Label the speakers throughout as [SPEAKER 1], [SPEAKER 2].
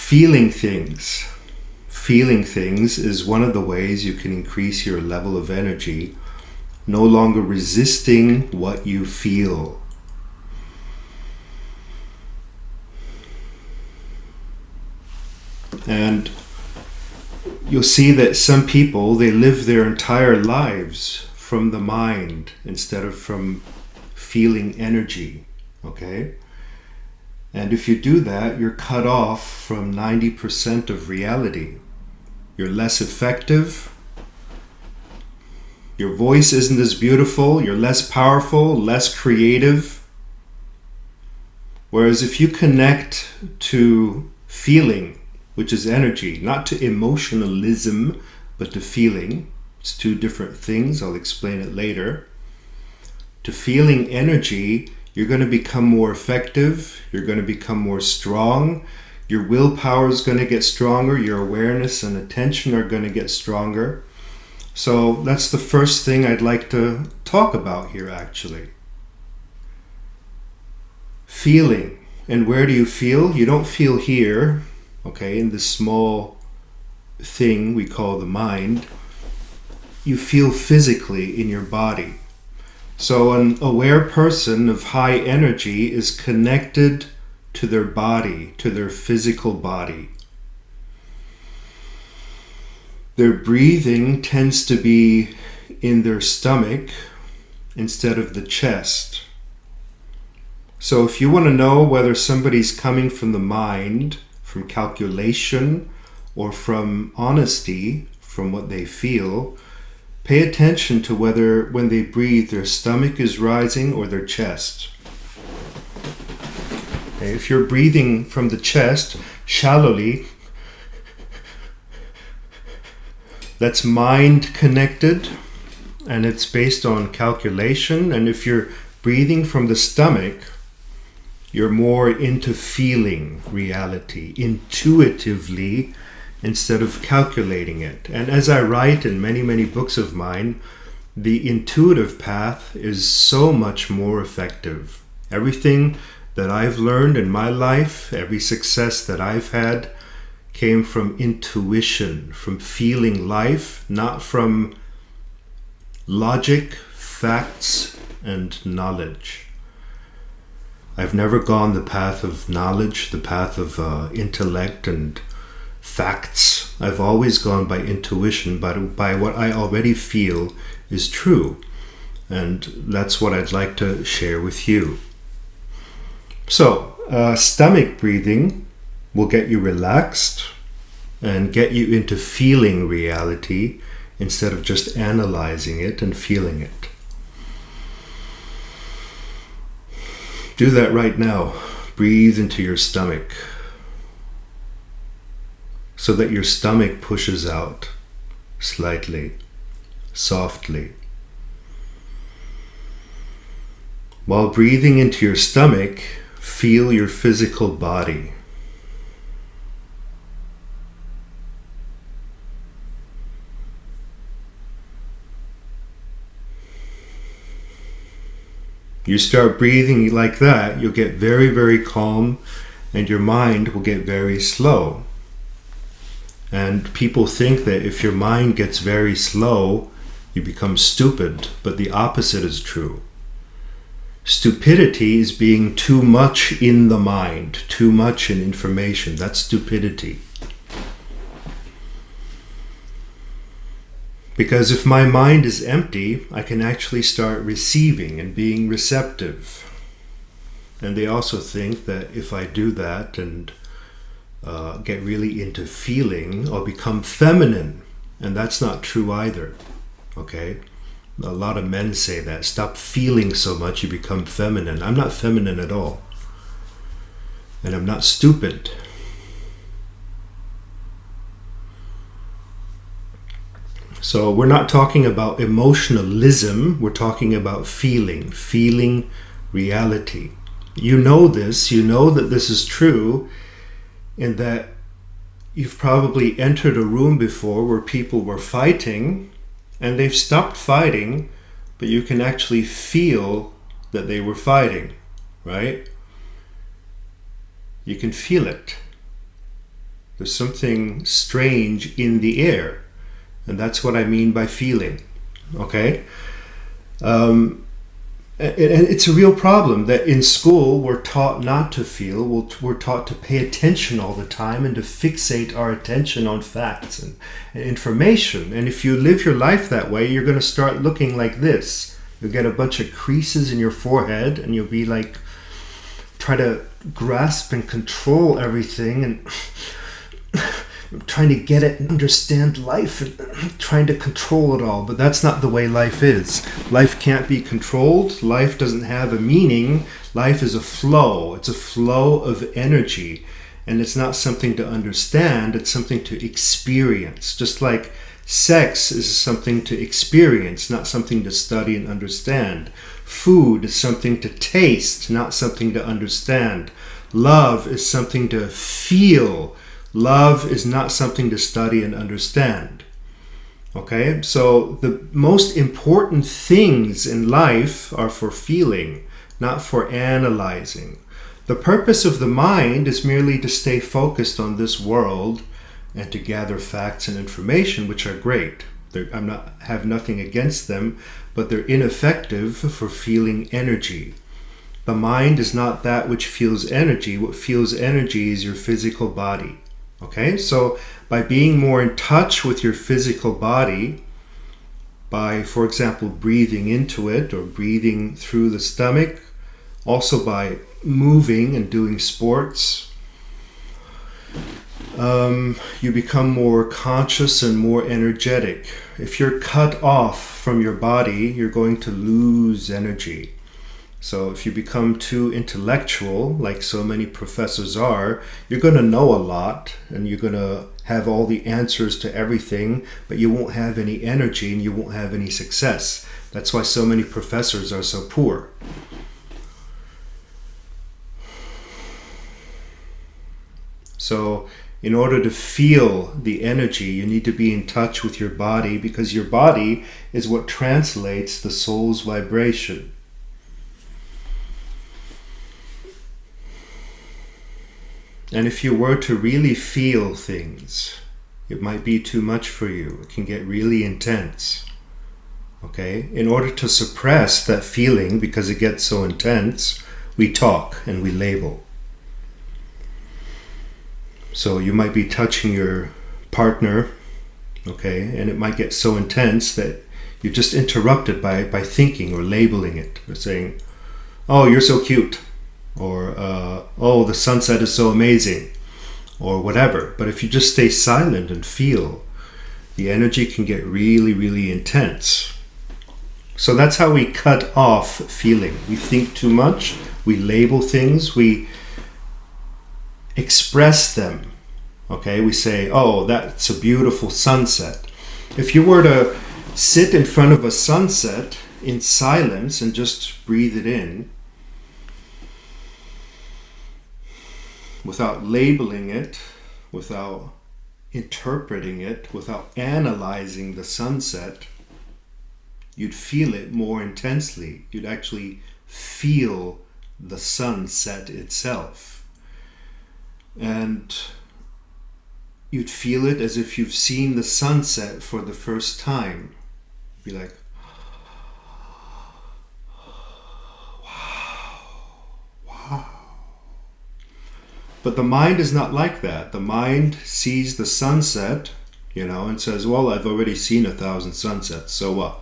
[SPEAKER 1] Feeling things. Feeling things is one of the ways you can increase your level of energy, no longer resisting what you feel. And you'll see that some people, they live their entire lives from the mind instead of from feeling energy, okay? And if you do that, you're cut off from 90% of reality. You're less effective. Your voice isn't as beautiful. You're less powerful, less creative. Whereas if you connect to feeling, which is energy, not to emotionalism, but to feeling, it's two different things. I'll explain it later. To feeling energy, you're going to become more effective. You're going to become more strong. Your willpower is going to get stronger. Your awareness and attention are going to get stronger. So that's the first thing I'd like to talk about here, actually. Feeling. And where do you feel? You don't feel here, okay, in this small thing we call the mind. You feel physically in your body. So an aware person of high energy is connected to their body, to their physical body. Their breathing tends to be in their stomach instead of the chest. So if you want to know whether somebody's coming from the mind, from calculation, or from honesty, from what they feel, pay attention to whether when they breathe their stomach is rising or their chest. Okay, if you're breathing from the chest shallowly, that's mind connected and it's based on calculation. And if you're breathing from the stomach, you're more into feeling reality intuitively instead of calculating it. And as I write in many, many books of mine, the intuitive path is so much more effective. Everything that I've learned in my life, every success that I've had, came from intuition, from feeling life, not from logic, facts, and knowledge. I've never gone the path of knowledge, the path of intellect and facts. I've always gone by intuition, by what I already feel is true. And that's what I'd like to share with you. So, stomach breathing will get you relaxed and get you into feeling reality instead of just analyzing it and feeling it. Do that right now. Breathe into your stomach so that your stomach pushes out slightly, softly. While breathing into your stomach, feel your physical body. You start breathing like that, you'll get very, very calm and your mind will get very slow. And people think that if your mind gets very slow, you become stupid, but the opposite is true. Stupidity is being too much in the mind, too much in information. That's stupidity. Because if my mind is empty, I can actually start receiving and being receptive. And they also think that if I do that and get really into feeling, I'll become feminine. And that's not true either. Okay? A lot of men say that. Stop feeling so much, you become feminine. I'm not feminine at all. And I'm not stupid. So we're not talking about emotionalism, we're talking about feeling reality. You know this, you know that this is true, in that you've probably entered a room before where people were fighting, and they've stopped fighting, but you can actually feel that they were fighting, right? You can feel it. There's something strange in the air. And that's what I mean by feeling. Okay? And it's a real problem that in school we're taught not to feel. We're taught to pay attention all the time and to fixate our attention on facts and information. And if you live your life that way, you're going to start looking like this. You'll get a bunch of creases in your forehead and you'll be like, try to grasp and control everything and trying to get it and understand life and trying to control it all. But that's not the way life is. Life can't be controlled. Life doesn't have a meaning. Life is a flow. It's a flow of energy. And it's not something to understand. It's something to experience. Just like sex is something to experience, not something to study and understand. Food is something to taste, not something to understand. Love is something to feel. Love is not something to study and understand. Okay? So the most important things in life are for feeling, not for analyzing. The purpose of the mind is merely to stay focused on this world and to gather facts and information, which are great. Have nothing against them, but they're ineffective for feeling energy. The mind is not that which feels energy. What feels energy is your physical body. Okay, so by being more in touch with your physical body, by, for example, breathing into it or breathing through the stomach, also by moving and doing sports, you become more conscious and more energetic. If you're cut off from your body, you're going to lose energy. So if you become too intellectual, like so many professors are, you're going to know a lot and you're going to have all the answers to everything, but you won't have any energy and you won't have any success. That's why so many professors are so poor. So in order to feel the energy, you need to be in touch with your body, because your body is what translates the soul's vibration. And if you were to really feel things, it might be too much for you. It can get really intense. Okay? In order to suppress that feeling, because it gets so intense, we talk and we label. So you might be touching your partner, okay, and it might get so intense that you're just interrupted by thinking or labeling it, or saying, "Oh, you're so cute," or "Oh, the sunset is so amazing," or whatever. But if you just stay silent and feel, the energy can get really, really intense. So that's how we cut off feeling. We think too much, we label things, we express them. Okay, we say, "Oh, that's a beautiful sunset." If you were to sit in front of a sunset in silence and just breathe it in, without labeling it, without interpreting it, without analyzing the sunset, you'd feel it more intensely. You'd actually feel the sunset itself. And you'd feel it as if you've seen the sunset for the first time. You'd be like, wow. But the mind is not like that. The mind sees the sunset, and says, "Well, I've already seen 1,000 sunsets, so what?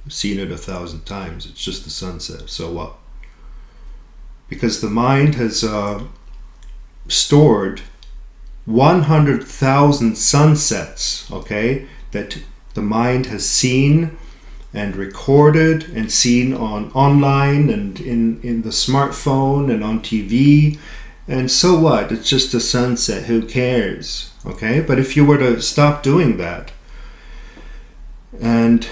[SPEAKER 1] I've seen it 1,000 times. It's just the sunset, so what?" Because the mind has stored 100,000 sunsets, okay, that the mind has seen and recorded and seen online and in the smartphone and on TV. And so what? It's just a sunset. Who cares? Okay? But if you were to stop doing that and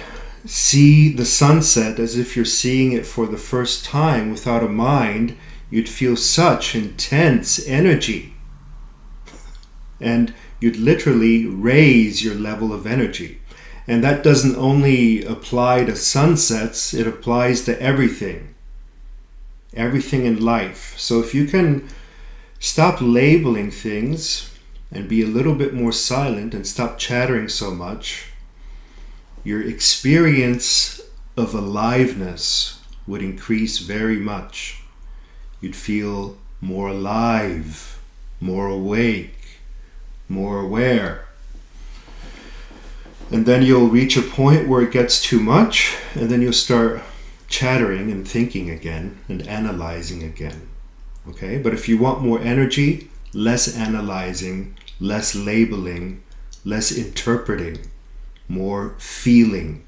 [SPEAKER 1] see the sunset as if you're seeing it for the first time without a mind, you'd feel such intense energy. And you'd literally raise your level of energy. And that doesn't only apply to sunsets, it applies to everything. Everything in life. So if you can stop labeling things and be a little bit more silent and stop chattering so much, your experience of aliveness would increase very much. You'd feel more alive, more awake, more aware. And then you'll reach a point where it gets too much, and then you'll start chattering and thinking again and analyzing again. Okay? But if you want more energy, less analyzing, less labeling, less interpreting, more feeling.